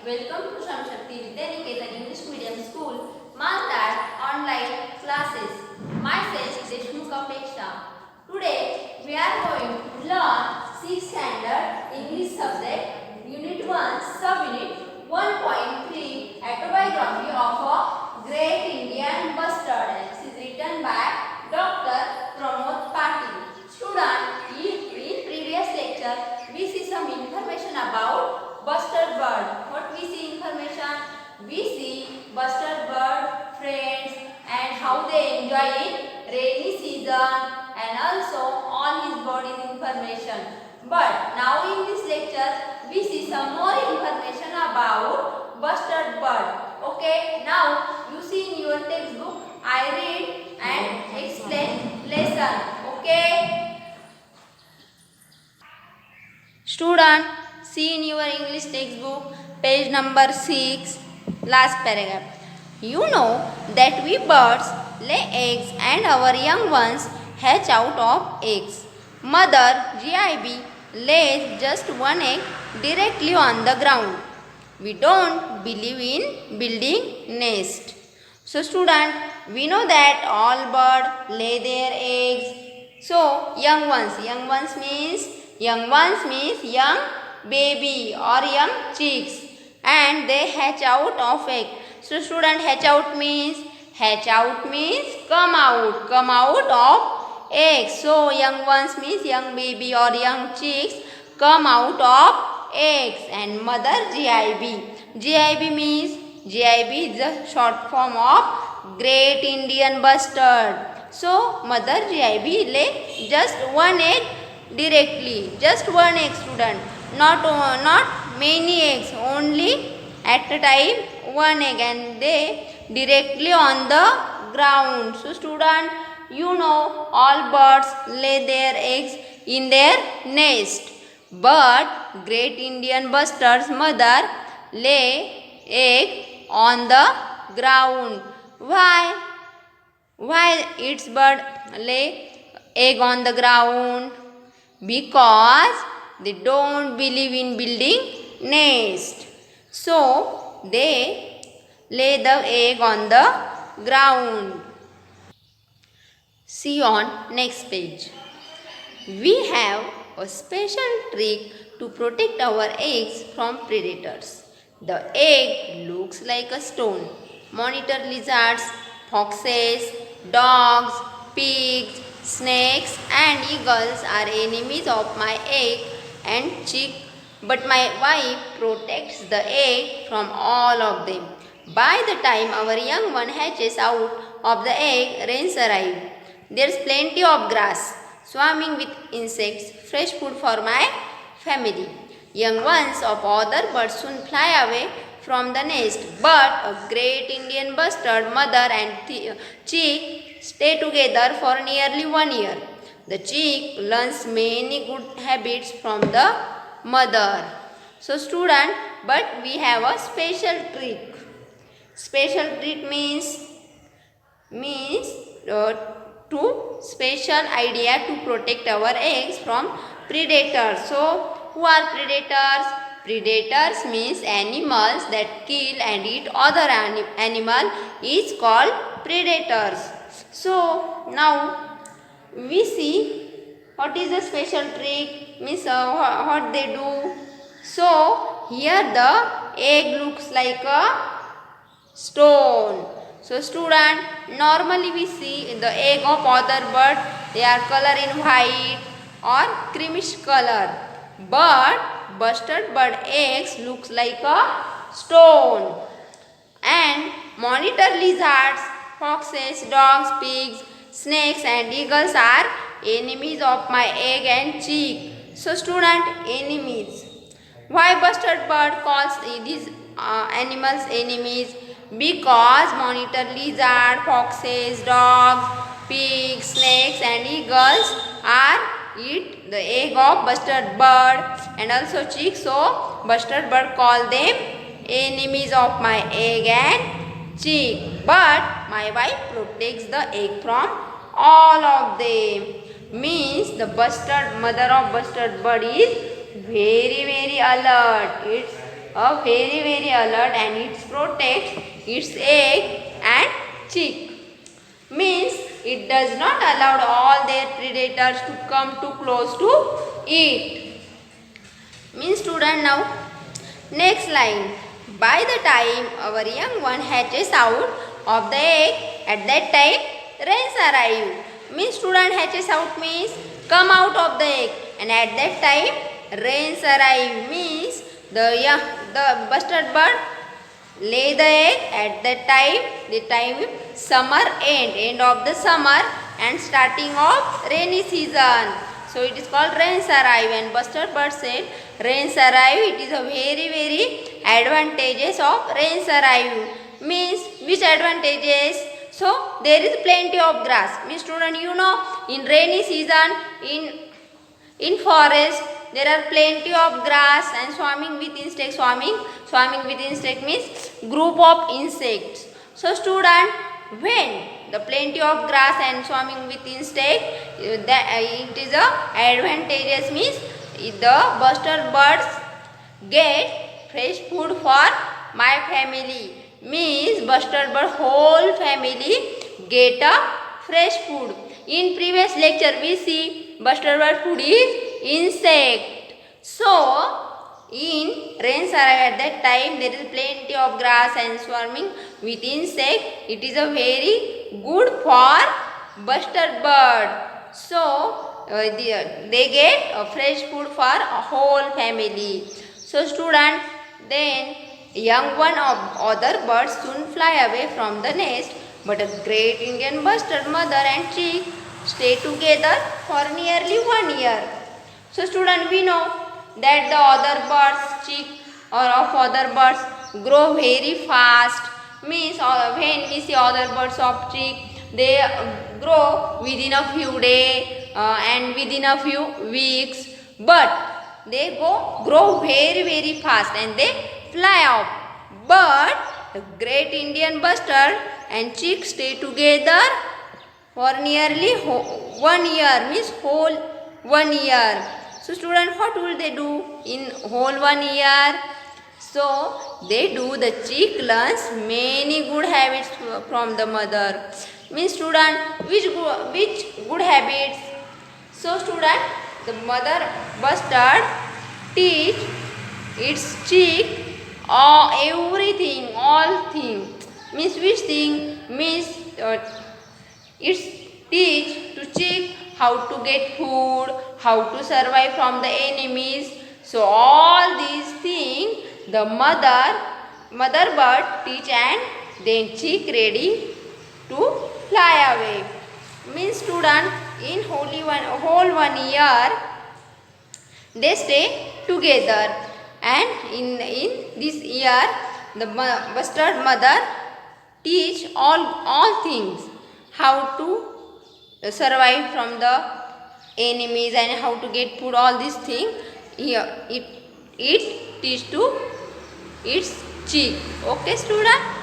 Welcome to Shakti Vidyaniketan English Medium School, Maltad online classes. Myself Deshmukh Apeksha. Today we are going to learn 6th standard English subject, Unit 1, Subunit 1.3, Autobiography of a Great Indian Bustard. This is written by Dr. Pramod Patil. Student, in previous lecture we see some information about Bustard bird. What we see information? We see Bustard bird friends and how they enjoy in rainy season and also all his body's information. But now in this lecture we see some more information about Bustard bird. Okay, now you see in your textbook I read and explain lesson. Okay. Student, see in your English textbook, page number 6, last paragraph. You know that we birds lay eggs and our young ones hatch out of eggs. Mother GIB lays just one egg directly on the ground. We don't believe in building nest. So student, we know that all birds lay their eggs. So young ones means young baby or young chicks, and they hatch out of egg. So student, hatch out means come out of eggs. So young ones means young baby or young chicks come out of eggs. And mother GIB means GIB is the short form of Great Indian Bustard. So mother GIB lay just one egg directly, just one egg student, not many eggs, only at a time one egg, and they directly on the ground. So student, you know all birds lay their eggs in their nest, but Great Indian Bustard's mother lay egg on the ground. Why its bird lay egg on the ground? Because they don't believe in building nest. So they lay the egg on the ground. See on next page. We have a special trick to protect our eggs from predators. The egg looks like a stone. Monitor lizards, foxes, dogs, pigs, snakes and eagles are enemies of my egg and chick, but my wife protects the egg from all of them. By the time our young one hatches out of the egg, rains arrive. There's plenty of grass, swarming with insects, fresh food for my family. Young ones of other birds soon fly away from the nest, but a Great Indian Bustard mother and chick stay together for nearly 1 year. The chick learns many good habits from the mother. So student, but we have a special trick. Special trick means to special idea to protect our eggs from predators. So who are predators? Predators means animals that kill and eat other animal is called predators. So now we see what is the special trick, means what they do. So here the egg looks like a stone. So student, normally we see the egg of other bird, they are color in white or creamish color, but Bustard bird eggs looks like a stone. And monitor lizards, foxes, dogs, pigs, snakes and eagles are enemies of my egg and chick. So student, enemies. Why Bustard bird calls these animals enemies? Because monitor lizard, foxes, dogs, pigs, snakes and eagles are eat the egg of Bustard bird and also chick. So Bustard bird call them enemies of my egg and chick. But my wife protects the egg from all of them. Means the mother of Bustard bird is very alert. a very alert and it protects its egg and chick. Means it does not allow all their predators to come too close to it. Means student, now next line. By the time our young one hatches out of the egg, at that time rains arrive. Means student, hatches out means come out of the egg, and at that time rains arrive means the bustard bird lay the egg at that time, the time summer end of the summer and starting of rainy season. So it is called rains arrive, and bustard bird said rains arrive. It is a very advantages of rains arrive. Means which advantages? So there is plenty of grass. Means student, you know, in rainy season in forest there are plenty of grass and swarming with insects. Swarming with insect means group of insects. So student, when the plenty of grass and swarming with insect, it is a advantageous means the bustard birds get fresh food for my family. Means bustard bird whole family get a fresh food. In previous lecture we see bustard bird food is insect. So in rains arrive, at that time there is plenty of grass and swarming with insect. It is a very good for bustard bird. So they get a fresh food for a whole family. So student, then young one of other birds soon fly away from the nest, but a great Indian bustard mother and chick stay together for nearly 1 year. So student, we know that the other birds, chick or of other birds grow very fast. Means when we see other birds of chick, they grow within a few days and within a few weeks. But they grow very fast and they fly off. But the great Indian bustard and chick stay together for nearly 1 year. Means whole 1 year. So student, what will they do in whole 1 year? So they do, the chick learns many good habits from the mother. Means student, which good habits? So student, the mother bustard teach its chick everything, all things. Means which thing? Means it's teach to chick how to get food, how to survive from the enemies. So all these things the mother bird teach, and then chick ready to fly away. Means student, in whole 1 year they stay together, and in this year the bustard mother teach all things, how to survive from the enemies and how to get food, all these things here it teach to its chick. Okay student.